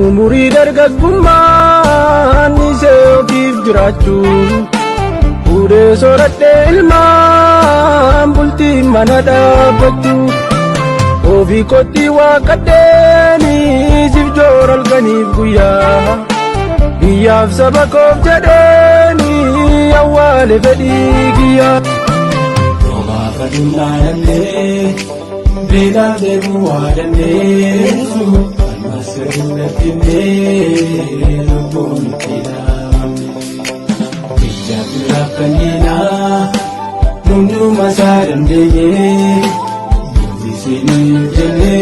umurii dargaggummaan isee ofiif jiraachuu fuudhee sooradhee ilmaan bultii mana dhaabbachuu ofii kottii waaqadheenii sibjoor halkaniif guyyaa biyyaaf saba koof jedheenii awwaale fedhii kiyyaa. Roobaaf aduunyaa dandee beelaaf deemuu waa dandeessu ammas irratti illee lubbuun itti dhaabamne ijaa biraaf kanneenaa hunduma isaa dandeenye. Sini jenne